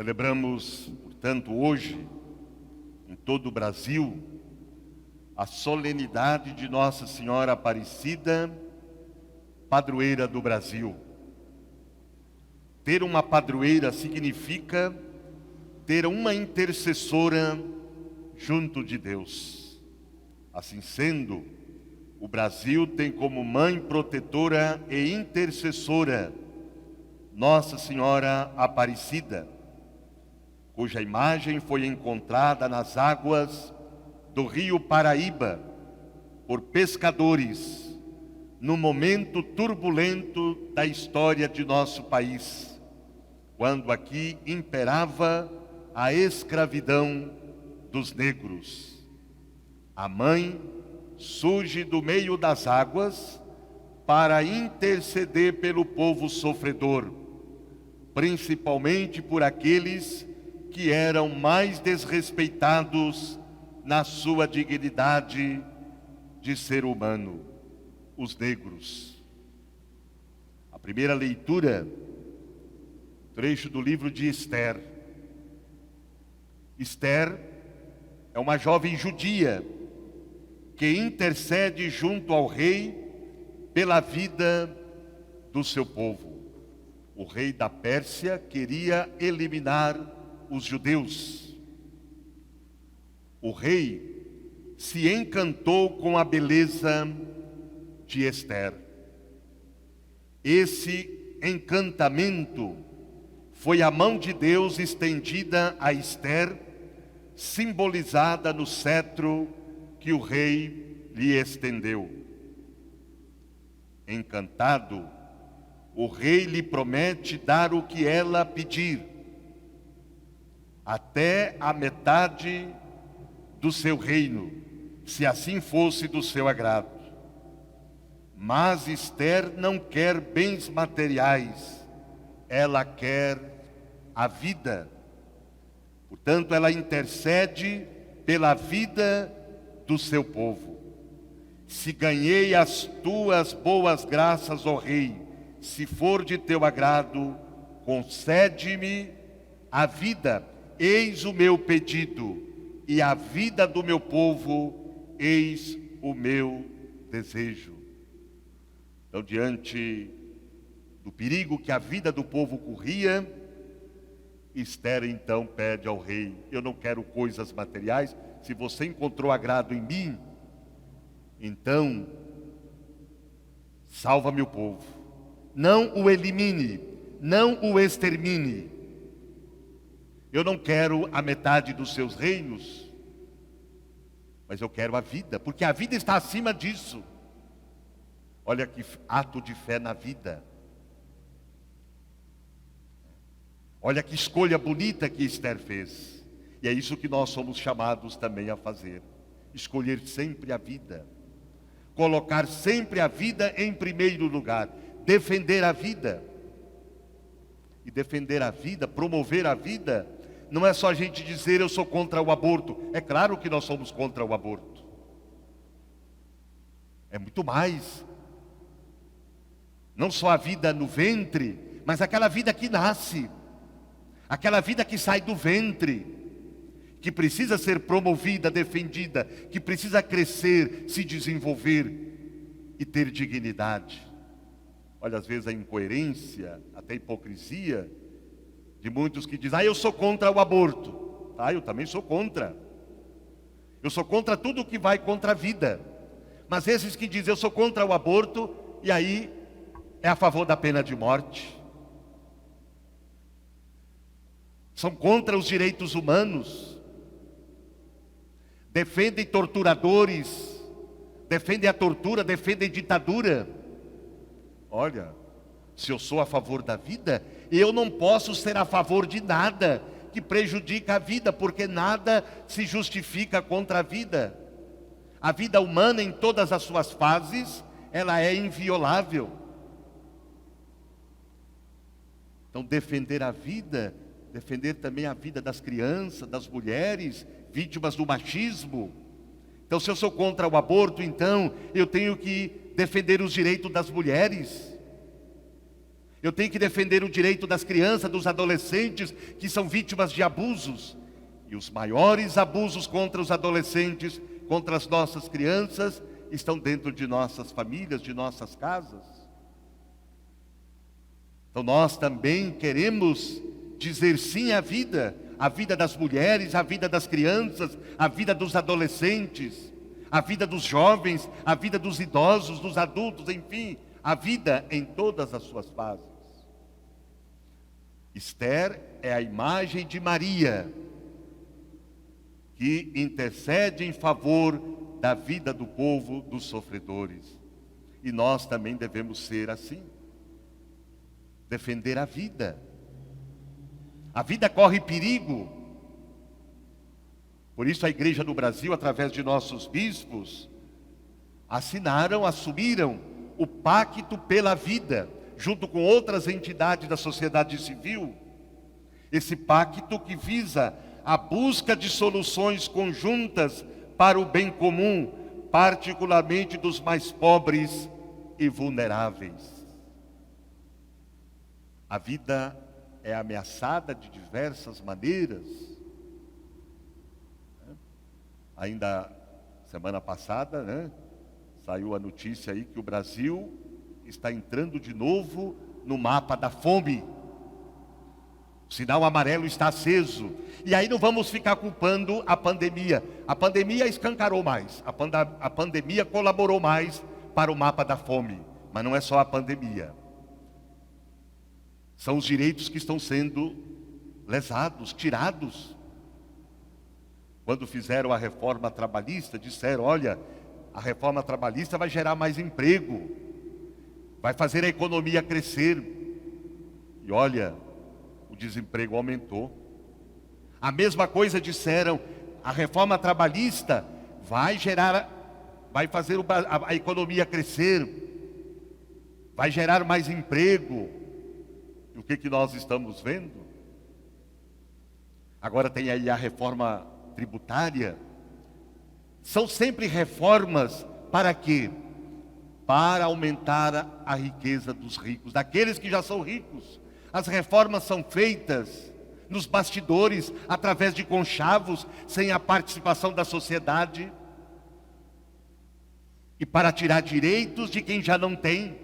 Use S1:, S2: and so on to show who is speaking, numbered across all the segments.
S1: Celebramos, portanto, hoje, em todo o Brasil, a solenidade de Nossa Senhora Aparecida, padroeira do Brasil. Ter uma padroeira significa ter uma intercessora junto de Deus. Assim sendo, o Brasil tem como mãe protetora e intercessora Nossa Senhora Aparecida, cuja imagem foi encontrada nas águas do rio Paraíba por pescadores no momento turbulento da história de nosso país, quando aqui imperava a escravidão dos negros. A mãe surge do meio das águas para interceder pelo povo sofredor, principalmente por aqueles que eram mais desrespeitados na sua dignidade de ser humano, os negros. A primeira leitura, trecho do livro de Esther. Esther é uma jovem judia que intercede junto ao rei pela vida do seu povo. O rei da Pérsia queria eliminar os judeus. O rei se encantou com a beleza de Esther. Esse encantamento foi a mão de Deus estendida a Esther, simbolizada no cetro que o rei lhe estendeu. Encantado, o rei lhe promete dar o que ela pedir, até a metade do seu reino, se assim fosse do seu agrado. Mas Esther não quer bens materiais, ela quer a vida. Portanto, ela intercede pela vida do seu povo. Se ganhei as tuas boas graças, ó rei, se for de teu agrado, concede-me a vida, eis o meu pedido, e a vida do meu povo, eis o meu desejo. Então, diante do perigo que a vida do povo corria, Esther então pede ao rei: eu não quero coisas materiais, se você encontrou agrado em mim, então salva meu povo, não o elimine, não o extermine. Eu não quero a metade dos seus reinos, mas eu quero a vida, porque a vida está acima disso. Olha que ato de fé na vida. Olha que escolha bonita que Esther fez. E é isso que nós somos chamados também a fazer. Escolher sempre a vida. Colocar sempre a vida em primeiro lugar. Defender a vida. E defender a vida, promover a vida, não é só a gente dizer eu sou contra o aborto. É claro que nós somos contra o aborto. É muito mais. Não só a vida no ventre, mas aquela vida que nasce. Aquela vida que sai do ventre, que precisa ser promovida, defendida, que precisa crescer, se desenvolver e ter dignidade. Olha, às vezes a incoerência, até a hipocrisia de muitos que dizem: eu sou contra o aborto. Eu também sou contra. Eu sou contra tudo que vai contra a vida. Mas esses que dizem eu sou contra o aborto, e aí é a favor da pena de morte. São contra os direitos humanos. Defendem torturadores, defendem a tortura, defendem ditadura. Olha, se eu sou a favor da vida, eu não posso ser a favor de nada que prejudica a vida, porque nada se justifica contra a vida. A vida humana em todas as suas fases, ela é inviolável. Então defender a vida, defender também a vida das crianças, das mulheres, vítimas do machismo. Então, se eu sou contra o aborto, então eu tenho que defender os direitos das mulheres. Eu tenho que defender o direito das crianças, dos adolescentes que são vítimas de abusos. E os maiores abusos contra os adolescentes, contra as nossas crianças, estão dentro de nossas famílias, de nossas casas. Então nós também queremos dizer sim à vida das mulheres, à vida das crianças, à vida dos adolescentes, à vida dos jovens, à vida dos idosos, dos adultos, enfim, a vida em todas as suas fases. Esther é a imagem de Maria, que intercede em favor da vida do povo, dos sofredores. E nós também devemos ser assim. Defender a vida. A vida corre perigo. Por isso a Igreja do Brasil, através de nossos bispos, assumiram o Pacto pela Vida, junto com outras entidades da sociedade civil. Esse pacto que visa a busca de soluções conjuntas para o bem comum, particularmente dos mais pobres e vulneráveis. A vida é ameaçada de diversas maneiras. Ainda semana passada, saiu a notícia aí que o Brasil está entrando de novo no mapa da fome. O sinal amarelo está aceso. E aí não vamos ficar culpando a pandemia. A pandemia escancarou mais. A pandemia colaborou mais para o mapa da fome. Mas não é só a pandemia. São os direitos que estão sendo lesados, tirados. Quando fizeram a reforma trabalhista, disseram, olha, a reforma trabalhista vai gerar mais emprego, vai fazer a economia crescer. E olha, o desemprego aumentou. A mesma coisa disseram, a reforma trabalhista vai fazer a economia crescer, vai gerar mais emprego. E o que nós estamos vendo? Agora tem aí a reforma tributária. São sempre reformas para quê? Para aumentar a riqueza dos ricos, daqueles que já são ricos. As reformas são feitas nos bastidores, através de conchavos, sem a participação da sociedade. E para tirar direitos de quem já não tem.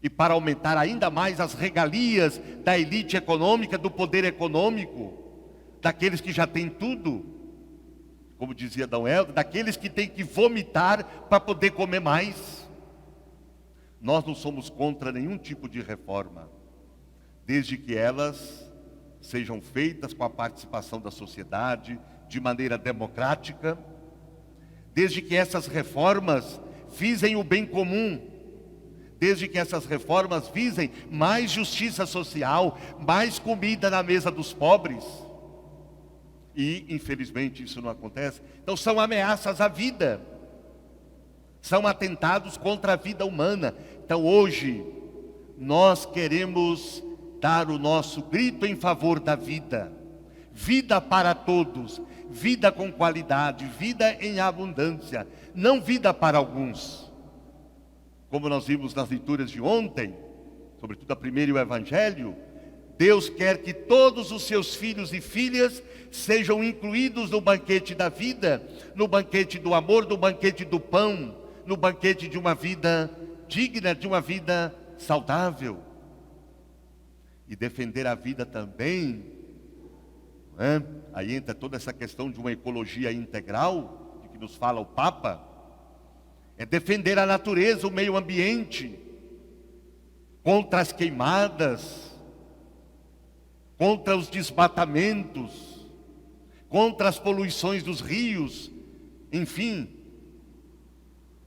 S1: E para aumentar ainda mais as regalias da elite econômica, do poder econômico, daqueles que já têm tudo. Como dizia D. Helder, daqueles que têm que vomitar para poder comer mais. Nós não somos contra nenhum tipo de reforma, desde que elas sejam feitas com a participação da sociedade, de maneira democrática, desde que essas reformas visem o bem comum, desde que essas reformas visem mais justiça social, mais comida na mesa dos pobres. E, infelizmente, isso não acontece. Então, são ameaças à vida. São atentados contra a vida humana. Então, hoje, nós queremos dar o nosso grito em favor da vida. Vida para todos. Vida com qualidade. Vida em abundância. Não vida para alguns. Como nós vimos nas leituras de ontem, sobretudo a primeira e o Evangelho, Deus quer que todos os seus filhos e filhas sejam incluídos no banquete da vida, no banquete do amor, no banquete do pão, no banquete de uma vida digna, de uma vida saudável. E defender a vida também, aí entra toda essa questão de uma ecologia integral, de que nos fala o Papa, é defender a natureza, o meio ambiente, contra as queimadas, contra os desmatamentos, contra as poluições dos rios, enfim,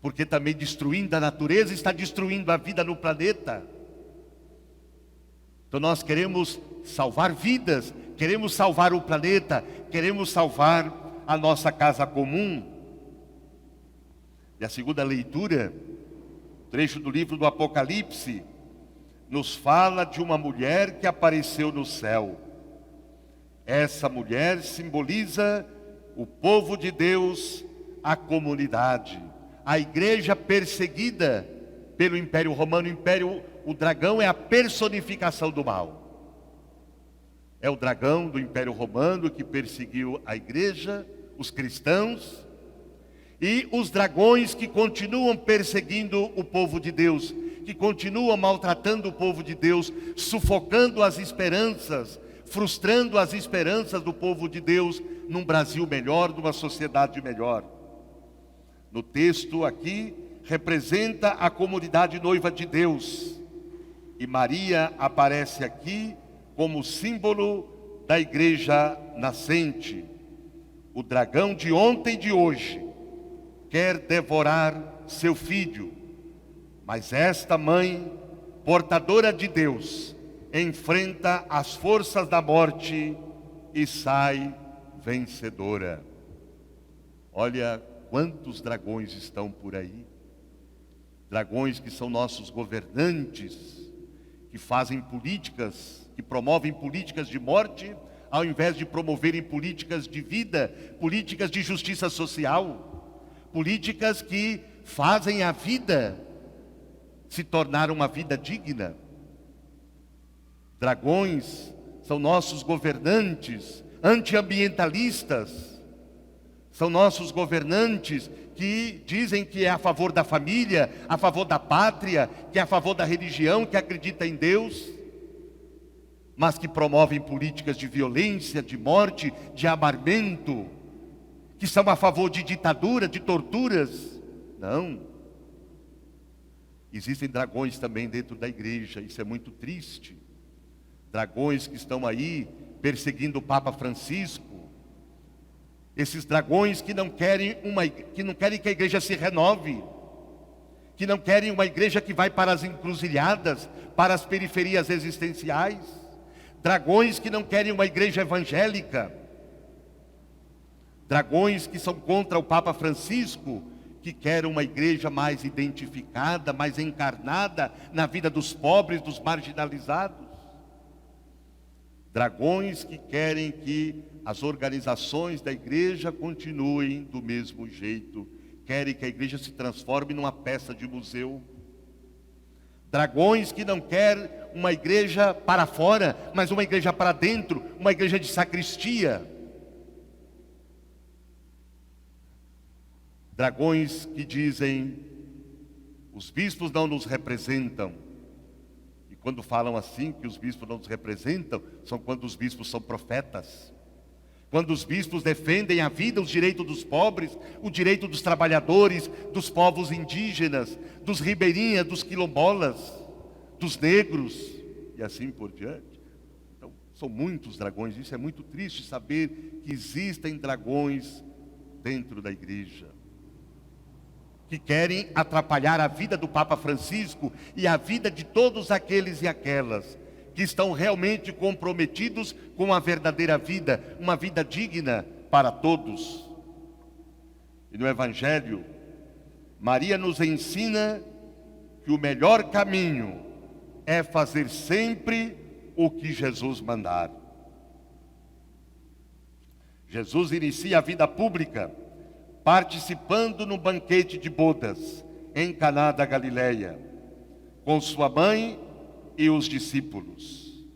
S1: porque também destruindo a natureza está destruindo a vida no planeta. Então nós queremos salvar vidas, queremos salvar o planeta, queremos salvar a nossa casa comum. E a segunda leitura, trecho do livro do Apocalipse, nos fala de uma mulher que apareceu no céu. Essa mulher simboliza o povo de Deus, a comunidade, a igreja perseguida pelo Império Romano. O Império o dragão é a personificação do mal. É o dragão do Império Romano que perseguiu a igreja, os cristãos, e os dragões que continuam perseguindo o povo de Deus, que continuam maltratando o povo de Deus, sufocando as esperanças, frustrando as esperanças do povo de Deus num Brasil melhor, numa sociedade melhor. No texto aqui, representa a comunidade noiva de Deus. E Maria aparece aqui como símbolo da igreja nascente. O dragão de ontem e de hoje quer devorar seu filho, mas esta mãe, portadora de Deus, enfrenta as forças da morte e sai vencedora. Olha quantos dragões estão por aí. Dragões que são nossos governantes, que fazem políticas, que promovem políticas de morte, ao invés de promoverem políticas de vida, políticas de justiça social, políticas que fazem a vida se tornar uma vida digna. Dragões são nossos governantes antiambientalistas, são nossos governantes que dizem que é a favor da família, a favor da pátria, que é a favor da religião, que acredita em Deus, mas que promovem políticas de violência, de morte, de armamento, que são a favor de ditadura, de torturas. Não. Existem dragões também dentro da igreja, isso é muito triste. Dragões que estão aí perseguindo o Papa Francisco. Esses dragões que não querem que a igreja se renove, que não querem uma igreja que vai para as encruzilhadas, para as periferias existenciais. Dragões que não querem uma igreja evangélica. Dragões que são contra o Papa Francisco, que querem uma igreja mais identificada, mais encarnada na vida dos pobres, dos marginalizados. Dragões que querem que as organizações da igreja continuem do mesmo jeito, querem que a igreja se transforme numa peça de museu. Dragões que não querem uma igreja para fora, mas uma igreja para dentro, uma igreja de sacristia. Dragões que dizem, os bispos não nos representam. E quando falam assim, que os bispos não nos representam, são quando os bispos são profetas. Quando os bispos defendem a vida, os direitos dos pobres, o direito dos trabalhadores, dos povos indígenas, dos ribeirinhas, dos quilombolas, dos negros, e assim por diante. Então, são muitos dragões. Isso é muito triste saber que existem dragões dentro da igreja, que querem atrapalhar a vida do Papa Francisco e a vida de todos aqueles e aquelas que estão realmente comprometidos com a verdadeira vida, uma vida digna para todos. E no Evangelho, Maria nos ensina que o melhor caminho é fazer sempre o que Jesus mandar. Jesus inicia a vida pública participando no banquete de bodas em Caná da Galileia, com sua mãe e os discípulos.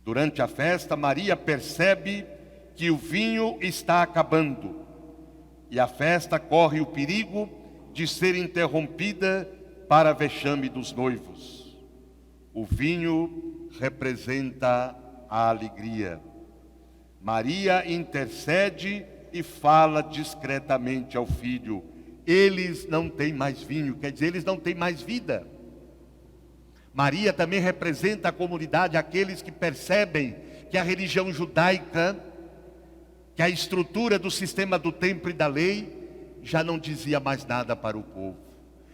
S1: Durante a festa, Maria percebe que o vinho está acabando e a festa corre o perigo de ser interrompida para vexame dos noivos. O vinho representa a alegria. Maria intercede e fala discretamente ao filho: eles não têm mais vinho, quer dizer, eles não têm mais vida. Maria também representa a comunidade, aqueles que percebem que a religião judaica, que a estrutura do sistema do templo e da lei, já não dizia mais nada para o povo.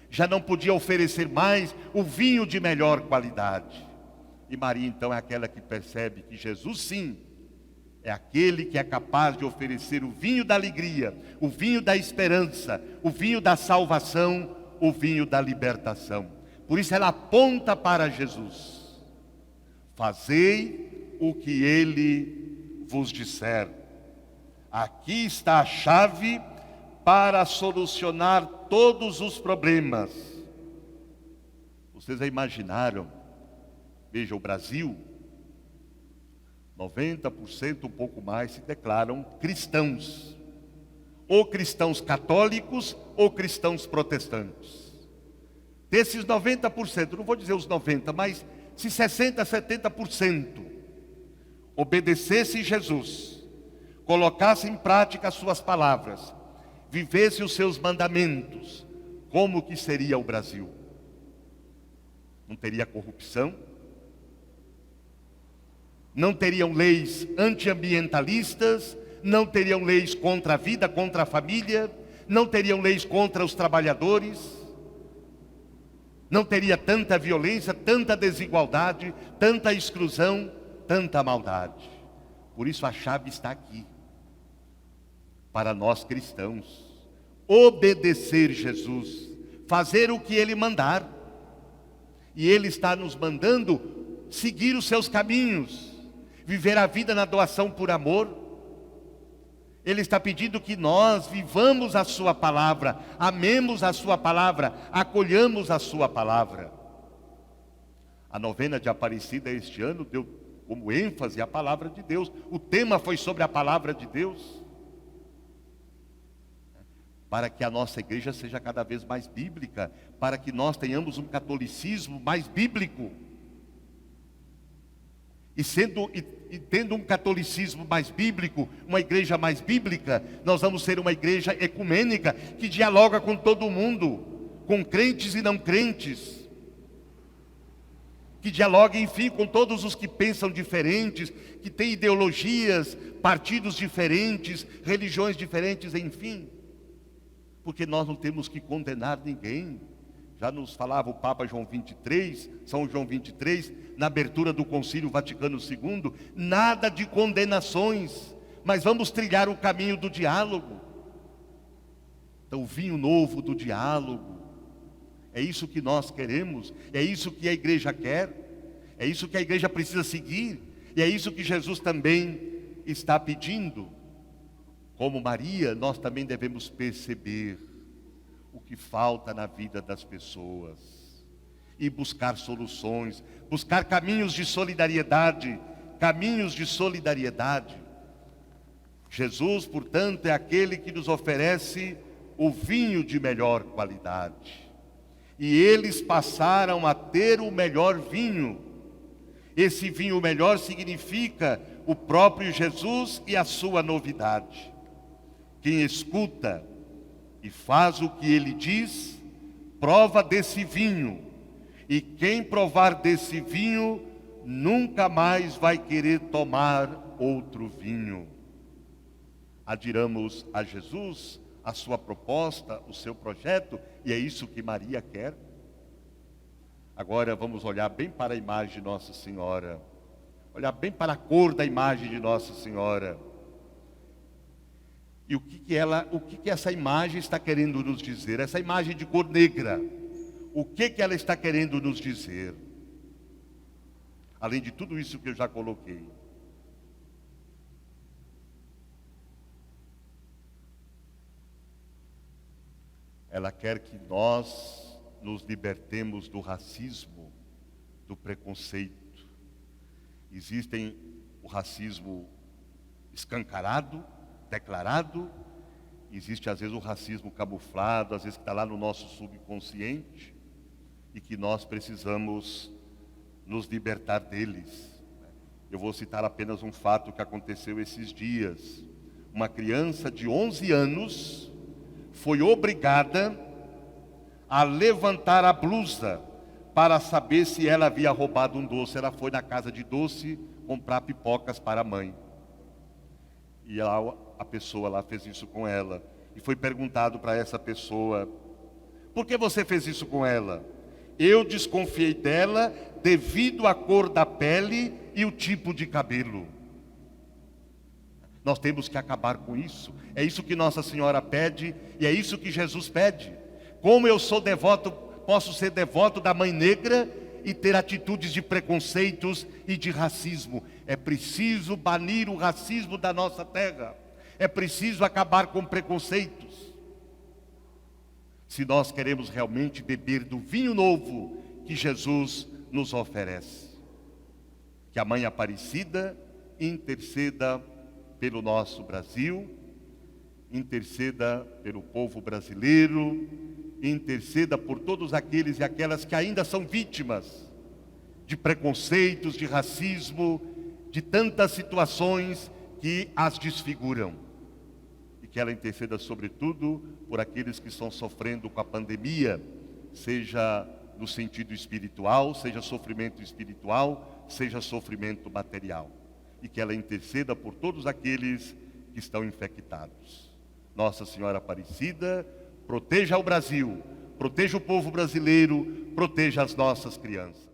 S1: Já não podia oferecer mais o vinho de melhor qualidade. E Maria então é aquela que percebe que Jesus sim, é aquele que é capaz de oferecer o vinho da alegria, o vinho da esperança, o vinho da salvação, o vinho da libertação. Por isso ela aponta para Jesus: fazei o que ele vos disser. Aqui está a chave para solucionar todos os problemas. O Vocês já imaginaram? Veja, o Brasil, 90%, um pouco mais, se declaram cristãos. Ou cristãos católicos, ou cristãos protestantes. Desses 90%, não vou dizer os 90%, mas se 60%, 70% obedecesse Jesus, colocasse em prática as suas palavras, vivesse os seus mandamentos, como que seria o Brasil? Não teria corrupção? Não teriam leis antiambientalistas? Não teriam leis contra a vida, contra a família? Não teriam leis contra os trabalhadores? Não teria tanta violência, tanta desigualdade, tanta exclusão, tanta maldade. Por isso a chave está aqui. Para nós cristãos, obedecer Jesus, fazer o que Ele mandar. E Ele está nos mandando seguir os seus caminhos, viver a vida na doação por amor. Ele está pedindo que nós vivamos a sua palavra, amemos a sua palavra, acolhamos a sua palavra. A novena de Aparecida este ano deu como ênfase a palavra de Deus. O tema foi sobre a palavra de Deus. Para que a nossa igreja seja cada vez mais bíblica, para que nós tenhamos um catolicismo mais bíblico. E tendo um catolicismo mais bíblico, uma igreja mais bíblica, nós vamos ser uma igreja ecumênica, que dialoga com todo mundo, com crentes e não crentes, que dialoga, enfim, com todos os que pensam diferentes, que têm ideologias, partidos diferentes, religiões diferentes, enfim. Porque nós não temos que condenar ninguém. Já nos falava o Papa João 23, São João 23, na abertura do Concílio Vaticano II, nada de condenações, mas vamos trilhar o caminho do diálogo. Então, o vinho novo do diálogo, é isso que nós queremos, é isso que a igreja quer, é isso que a igreja precisa seguir, e é isso que Jesus também está pedindo. Como Maria, nós também devemos perceber o que falta na vida das pessoas e buscar soluções, buscar caminhos de solidariedade, caminhos de solidariedade. Jesus, portanto, é aquele que nos oferece o vinho de melhor qualidade. E eles passaram a ter o melhor vinho. Esse vinho melhor significa o próprio Jesus e a sua novidade. Quem escuta e faz o que ele diz, prova desse vinho. E quem provar desse vinho, nunca mais vai querer tomar outro vinho. Adiramos a Jesus, a sua proposta, o seu projeto, e é isso que Maria quer. Agora vamos olhar bem para a imagem de Nossa Senhora. Olhar bem para a cor da imagem de Nossa Senhora. E o que essa imagem está querendo nos dizer? Essa imagem de cor negra, o que ela está querendo nos dizer? Além de tudo isso que eu já coloquei. Ela quer que nós nos libertemos do racismo, do preconceito. Existem o racismo escancarado, declarado, existe às vezes o racismo camuflado, às vezes que está lá no nosso subconsciente, e que nós precisamos nos libertar deles. Eu vou citar apenas um fato que aconteceu esses dias. Uma criança de 11 anos foi obrigada a levantar a blusa para saber se ela havia roubado um doce. Ela foi na casa de doce comprar pipocas para a mãe. E a pessoa lá fez isso com ela. E foi perguntado para essa pessoa: por que você fez isso com ela? Eu desconfiei dela devido à cor da pele e o tipo de cabelo. Nós temos que acabar com isso. É isso que Nossa Senhora pede e é isso que Jesus pede. Como eu sou devoto, posso ser devoto da Mãe Negra e ter atitudes de preconceitos e de racismo? É preciso banir o racismo da nossa terra. É preciso acabar com preconceitos. Se nós queremos realmente beber do vinho novo que Jesus nos oferece. Que a Mãe Aparecida interceda pelo nosso Brasil, interceda pelo povo brasileiro, interceda por todos aqueles e aquelas que ainda são vítimas de preconceitos, de racismo, de tantas situações que as desfiguram. E que ela interceda sobretudo por aqueles que estão sofrendo com a pandemia, seja no sentido espiritual, seja sofrimento espiritual, seja sofrimento material. E que ela interceda por todos aqueles que estão infectados. Nossa Senhora Aparecida, proteja o Brasil, proteja o povo brasileiro, proteja as nossas crianças.